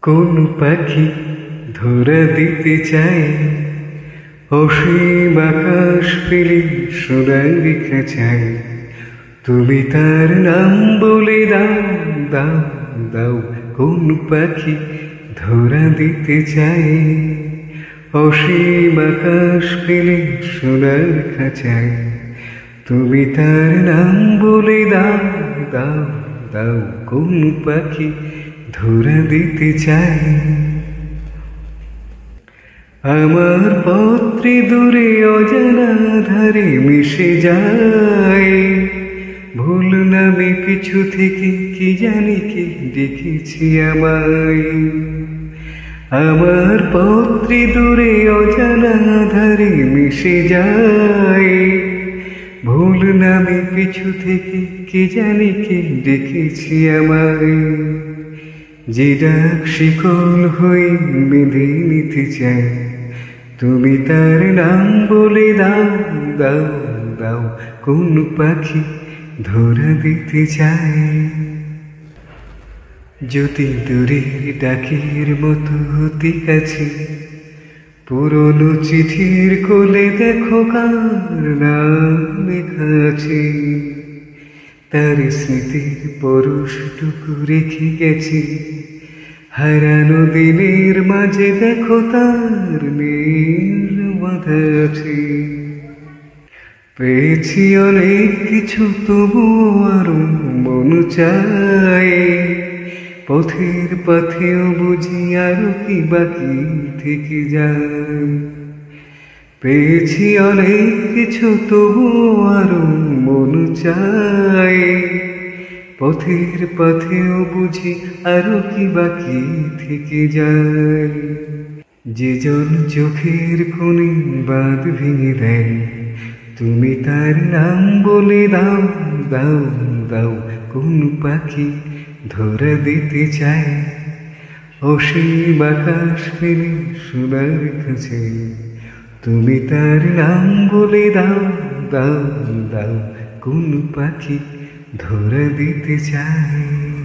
কোন পাখি ধরা দিতে চায় অসীম আকাশ পেলে সোনার খাঁচায়। তুমি তার নাম বলে দাও দাও দাও। কোন পাখি ধরা দিতে চায় অসীম আকাশ পেলে সোনার খাঁচায়। তুমি তার নাম বলে দাও দাও দাও। কোন পাখি ধরা দিতে চায়। আমার পত্রে দূরে অজানা ধারে মিশে যায় ভুল নামে পিছু থেকে কি জানি কি ডেকেছি আমায়। আমার পত্রে দূরে অজানা ধারে মিশে যায় ভুল নামে পিছু থেকে কি জানি কি ডেকেছি আমায়। যে ডাক শিকল হয়ে বেঁধে নিতে চায় তুমি তার নাম বলে দাও দাও দাও। কোন পাখি ধরা দিতে চায়। যদি দূরের ডাকের মতো হতে কাছে পুরনো চিঠির কোলে দেখো কার নাম লেখা আছে। তার স্মৃতির পরশটুকু রেখে গেছি হারানো দিনের মাঝে দেখো তার নীল বাঁধা আছে। পেয়েছি অনেক কিছু তবু আরো মন চায় পথের পথেও বুঝি আরো কি বাকি থেকে যায়। পেয়েছি অনেক কিছু তবু আরো মন চায় পথের পথেও বুঝি আরো কি বাকি থেকে যায়। যে জন চোখের কোণে বাঁধ ভেঙে দেয় তুমি তার নাম বলে দাও দাও দাও। কোন পাখি ধরা দিতে চায় অসীম আকাশ পেলে সোনার খাঁচায়। তুমি তার নাম বলে দাও দাও দাও। কোন পাখি ধরা দিতে চায়।